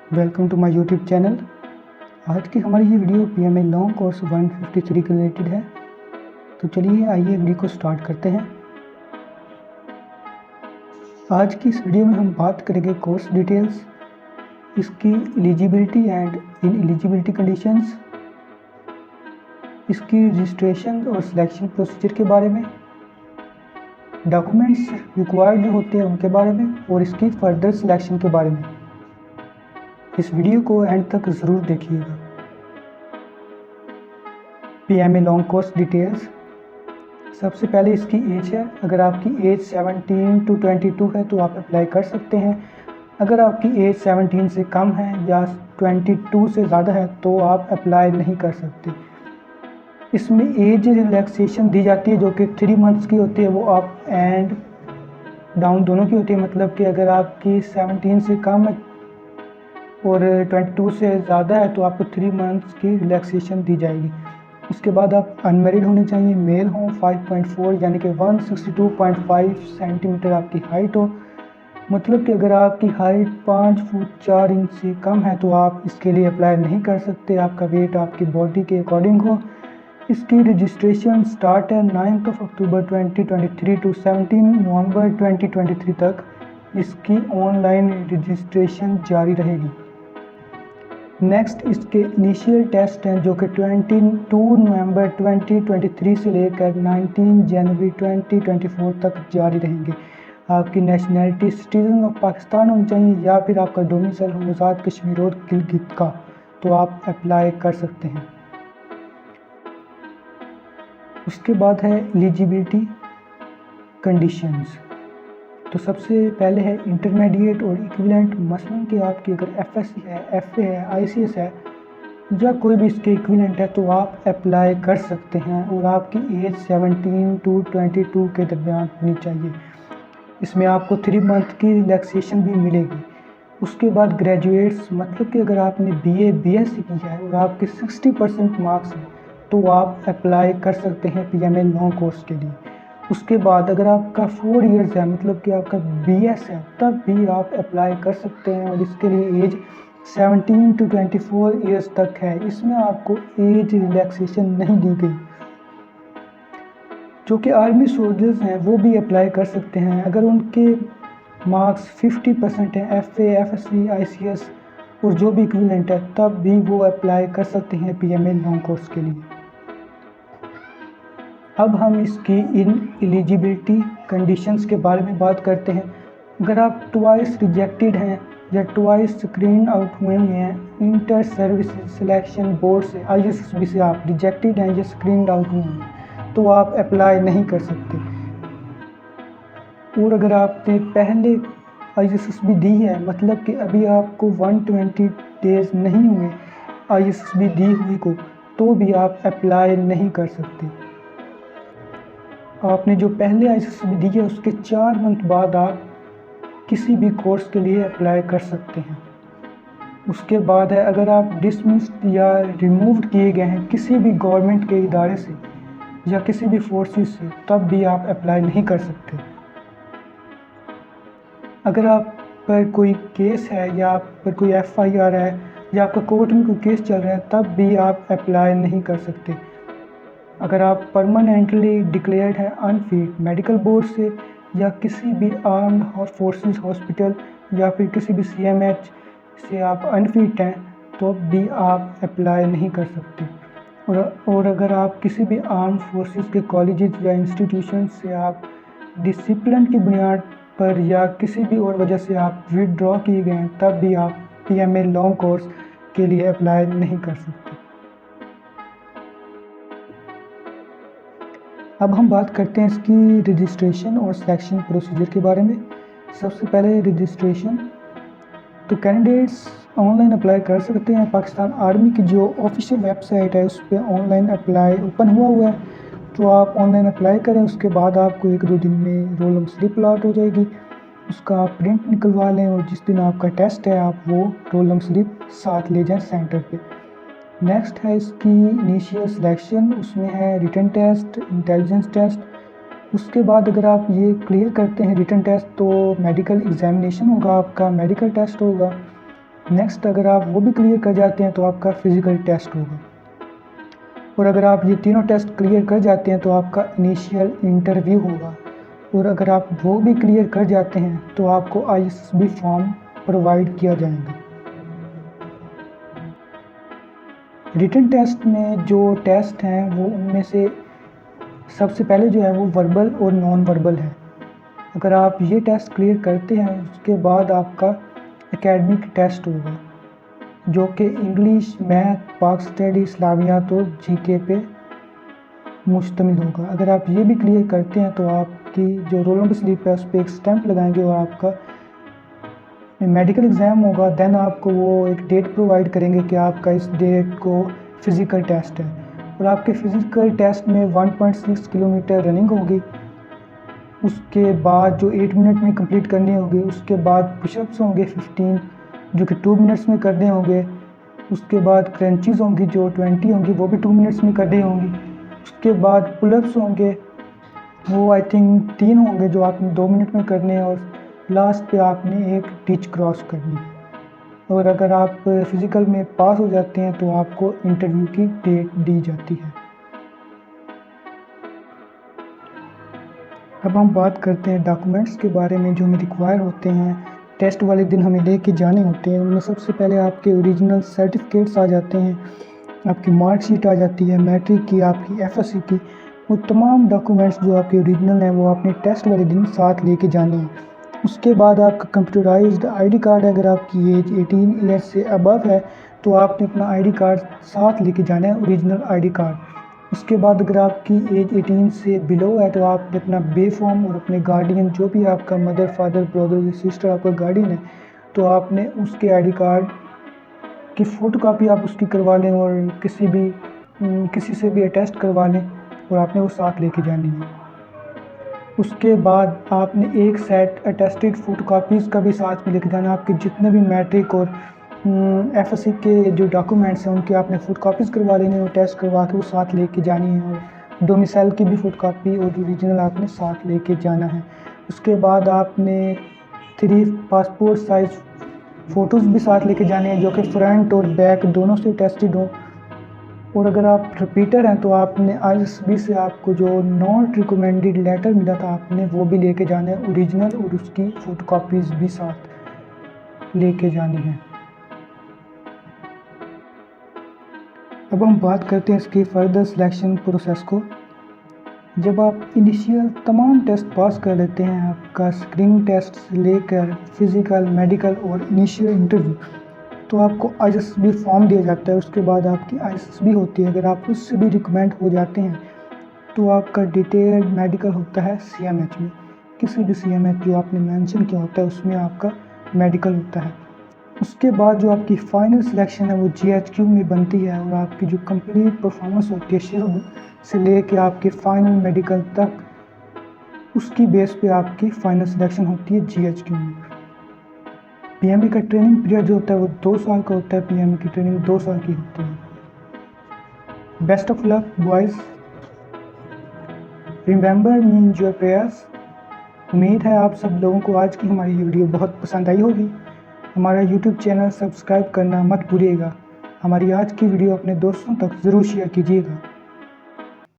Welcome to my YouTube channel. आज की हमारी ये वीडियो पीएमए लॉन्ग कोर्स 153 के रिलेटेड है। तो चलिए आइए वीडियो को स्टार्ट करते हैं। आज की इस वीडियो में हम बात करेंगे कोर्स डिटेल्स, इसकी eligibility and in eligibility conditions, इसकी रजिस्ट्रेशन और सिलेक्शन प्रोसीजर के बारे में, डॉक्यूमेंट्स रिक्वायर्ड जो होते हैं उनके बारे में और इसकी फर्दर सिलेक्शन के बारे में। इस वीडियो को एंड तक ज़रूर देखिएगा। PMA long course details. सबसे पहले इसकी एज है। अगर आपकी एज 17 to 22 है तो आप अप्लाई कर सकते हैं। अगर आपकी एज 17 से कम है या 22 से ज़्यादा है तो आप अप्लाई नहीं कर सकते। इसमें एज रिलैक्सेशन दी जाती है जो कि 3 मंथ्स की होती है। वो अप एंड डाउन दोनों की होती है। मतलब कि अगर आपकी 17 से कम है और 22 से ज़्यादा है तो आपको 3 मंथ्स की रिलैक्सेशन दी जाएगी। उसके बाद आप अनमेरिड होने चाहिए, मेल हों, 5.4 यानी कि 162.5 सेंटीमीटर आपकी हाइट हो। मतलब कि अगर आपकी हाइट 5 फुट 4 इंच से कम है तो आप इसके लिए अप्लाई नहीं कर सकते। आपका वेट आपकी बॉडी के अकॉर्डिंग हो। इसकी रजिस्ट्रेशन स्टार्ट है 9 अक्टूबर 2023 टू 17 नवंबर 2023 तक इसकी ऑनलाइन रजिस्ट्रेशन जारी रहेगी। नेक्स्ट इसके इनिशियल टेस्ट हैं जो कि 22 नवंबर 2023 से लेकर 19 जनवरी 2024 तक जारी रहेंगे। आपकी नेशनैलिटी सिटीज़न ऑफ पाकिस्तान होनी चाहिए या फिर आपका डोमिसाइल हो आज़ाद कश्मीर और गिलगित का, तो आप अप्लाई कर सकते हैं। उसके बाद है एलिजिबिलिटी कंडीशंस। तो सबसे पहले है इंटरमीडिएट और इक्विवेलेंट। मसलन कि आपकी अगर एफएससी है, एफए है, आईसीएस है या कोई भी इसके इक्विवेलेंट है तो आप अप्लाई कर सकते हैं और आपकी एज 17 to 22 के दरमियान होनी चाहिए। इसमें आपको 3 मंथ की रिलैक्सेशन भी मिलेगी। उसके बाद ग्रेजुएट्स, मतलब कि अगर आपने बीए बीएससी की है और आपके 60% मार्क्स हैं तो आप अप्लाई कर सकते हैं पीएमए लॉन्ग कोर्स के लिए। उसके बाद अगर आपका 4 इयर्स है, मतलब कि आपका बीएस है, तब भी आप अप्लाई कर सकते हैं और इसके लिए एज 17 to 24 इयर्स तक है। इसमें आपको एज रिलैक्सेशन नहीं दी गई। जो कि आर्मी सोल्जर्स हैं वो भी अप्लाई कर सकते हैं अगर उनके मार्क्स 50% हैं, एफए, एफएससी, आईसीएस और जो भी इक्विवेलेंट है, तब भी वो अप्लाई कर सकते हैं पीएमए लॉन्ग कोर्स के लिए। अब हम इसकी इन एलिजिबिलिटी कंडीशंस के बारे में बात करते हैं। अगर आप ट्वाइस रिजेक्टेड हैं या ट्वाइस स्क्रीन आउट हुए हैं इंटर सर्विस सिलेक्शन बोर्ड से, आईएसएसबी से आप रिजेक्टेड हैं या स्क्रीन आउट हुए हैं तो आप अप्लाई नहीं कर सकते। और अगर आपने पहले आईएसएसबी दी है, मतलब कि अभी आपको 120 डेज़ नहीं हुए आईएसएसबी दी हुई को, तो भी आप अप्लाई नहीं कर सकते। आपने जो पहले आईएसएसबी दी है उसके 4 मंथ बाद आप किसी भी कोर्स के लिए अप्लाई कर सकते हैं। उसके बाद है अगर आप डिसमिस्ड या रिमूव्ड किए गए हैं किसी भी गवर्नमेंट के इदारे से या किसी भी फोर्सेस से, तब भी आप अप्लाई नहीं कर सकते। अगर आप पर कोई केस है या आप पर कोई एफआईआर है या आपका कोर्ट में कोई केस चल रहा है, तब भी आप अप्लाई नहीं कर सकते। अगर आप परमानेंटली डिक्लेयर्ड हैं अनफिट मेडिकल बोर्ड से या किसी भी आर्म्ड फोर्सेस हॉस्पिटल या फिर किसी भी सीएमएच से आप अनफिट हैं तो भी आप अप्लाई नहीं कर सकते। और अगर आप किसी भी आर्म्ड फोर्सेस के कॉलेजेस या इंस्टीट्यूशन से आप डिसिप्लिन की बुनियाद पर या किसी भी और वजह से आप विदड्रॉ किए गए हैं, तब भी आप पीएमए लॉन्ग कोर्स के लिए अप्लाई नहीं कर सकते। अब हम बात करते हैं इसकी रजिस्ट्रेशन और सिलेक्शन प्रोसीजर के बारे में। सबसे पहले रजिस्ट्रेशन। तो कैंडिडेट्स ऑनलाइन अप्लाई कर सकते हैं। पाकिस्तान आर्मी की जो ऑफिशियल वेबसाइट है उस पर ऑनलाइन अप्लाई ओपन हुआ है, तो आप ऑनलाइन अप्लाई करें। उसके बाद आपको 1-2 दिन में रोल नंबर स्लिप अलॉट हो जाएगी, उसका आप प्रिंट निकलवा लें और जिस दिन आपका टेस्ट है आप वो रोल नंबर स्लिप साथ ले जाएं सेंटर पे। नेक्स्ट है इसकी इनिशियल सिलेक्शन। उसमें है रिटन टेस्ट, इंटेलिजेंस टेस्ट। उसके बाद अगर आप ये क्लियर करते हैं रिटन टेस्ट तो मेडिकल एग्जामिनेशन होगा, आपका मेडिकल टेस्ट होगा। नेक्स्ट अगर आप वो भी क्लियर कर जाते हैं तो आपका फिज़िकल टेस्ट होगा, और अगर आप ये तीनों टेस्ट क्लियर कर जाते हैं तो आपका इनिशियल इंटरव्यू होगा, और अगर आप वो भी क्लियर कर जाते हैं तो आपको ISSB फॉर्म प्रोवाइड किया जाएगा। रिटन टेस्ट में जो टेस्ट हैं वो उनमें से सबसे पहले जो है वो वर्बल और नॉन वर्बल है। अगर आप ये टेस्ट क्लियर करते हैं उसके बाद आपका एकेडमिक टेस्ट होगा जो कि इंग्लिश, मैथ, पाक स्टडी, इस्लामियात और GK पे मुश्तमिल होगा। अगर आप ये भी क्लियर करते हैं तो आपकी जो रोल नंबर स्लिप है उस पर एक स्टैंप लगाएंगे और आपका मेडिकल एग्ज़ाम होगा। देन आपको वो एक डेट प्रोवाइड करेंगे कि आपका इस डेट को फ़िज़िकल टेस्ट है, और आपके फ़िज़िकल टेस्ट में 1.6 किलोमीटर रनिंग होगी। उसके बाद जो 8 मिनट में कंप्लीट करनी होगी, उसके बाद पुशअप्स होंगे 15 जो कि 2 मिनट्स में करने होंगे। उसके बाद क्रंचीज़ होंगी जो 20 होंगी, वो भी 2 मिनट्स में करनी होंगी। उसके बाद पुलअप्स होंगे, वो आई थिंक 3 होंगे जो आपने 2 मिनट में करने हैं, और लास्ट पे आपने एक टिच क्रॉस करनी है। और अगर आप फिज़िकल में पास हो जाते हैं तो आपको इंटरव्यू की डेट दी जाती है। अब हम बात करते हैं डॉक्यूमेंट्स के बारे में जो हमें रिक्वायर होते हैं, टेस्ट वाले दिन हमें लेके जाने होते हैं। उनमें सबसे पहले आपके ओरिजिनल सर्टिफिकेट्स आ जाते हैं, आपकी मार्कशीट आ जाती है, मैट्रिक की, आपकी FSC की। वो तमाम डॉक्यूमेंट्स जो आपके ओरिजिनल हैं वो आपने टेस्ट वाले दिन साथ लेके जाने हैं। उसके बाद आपका कंप्यूटराइज्ड ID कार्ड है। अगर आपकी एज 18 ईयर्स से अबव है तो आपने अपना ID कार्ड साथ लेके जाना है, ओरिजिनल ID कार्ड। उसके बाद अगर आपकी एज 18 से बिलो है तो आपने अपना बे फॉर्म और अपने गार्डियन जो भी आपका मदर, फादर, ब्रदर या सिस्टर आपका गार्डियन है तो आपने उसके ID कार्ड की फ़ोटोकॉपी आप उसकी करवा लें, और किसी से भी अटेस्ट करवा लें, और आपने वो साथ लेके जानी है। उसके बाद आपने एक सेट अटेस्टेड फ़ोटोकॉपीज़ का भी साथ में लेके जाना। आपके जितने भी मैट्रिक और FSC के जो डॉक्यूमेंट्स हैं उनकी आपने फ़ोटोकॉपीज़ करवा लेनी है, और टेस्ट करवा के वो साथ लेके जानी है, और डोमिसाइल की भी फ़ोटोकॉपी और ओरिजिनल आपने साथ लेके जाना है। उसके बाद आपने 3 पासपोर्ट साइज़ फ़ोटोज़ भी साथ लेके जाने हैं जो कि फ्रंट और बैक दोनों से अटेस्टेड हो। और अगर आप रिपीटर हैं तो आपने ISSB से आपको जो नॉट रिकमेंडेड लेटर मिला था आपने वो भी लेके जाना है, ओरिजिनल और उसकी फ़ोटोकॉपीज़ भी साथ लेके जानी है। अब हम बात करते हैं इसके फर्दर सिलेक्शन प्रोसेस को। जब आप इनिशियल तमाम टेस्ट पास कर लेते हैं, आपका स्क्रीनिंग टेस्ट से लेकर फिज़िकल, मेडिकल और इनिशियल इंटरव्यू, तो आपको ISSB फॉर्म दिया जाता है। उसके बाद आपकी ISSB होती है। अगर आप उससे भी रिकमेंड हो जाते हैं तो आपका डिटेल्ड मेडिकल होता है CMH में। किसी भी CMH जो आपने मेंशन किया होता है उसमें आपका मेडिकल होता है। उसके बाद जो आपकी फ़ाइनल सिलेक्शन है वो GHQ में बनती है, और आपकी जो कंप्लीट परफॉर्मेंस होती है शुरू से लेके आपके फ़ाइनल मेडिकल तक, उसकी बेस पे आपकी फ़ाइनल सिलेक्शन होती है GHQ में। PME का ट्रेनिंग पीरियड जो होता है वो 2 साल का होता है। PME की ट्रेनिंग 2 साल की होती है। Best of luck boys, remember me in your prayers. उम्मीद है आप सब लोगों को आज की हमारी ये वीडियो बहुत पसंद आई होगी। हमारा YouTube चैनल सब्सक्राइब करना मत भूलिएगा। हमारी आज की वीडियो अपने दोस्तों तक ज़रूर शेयर कीजिएगा।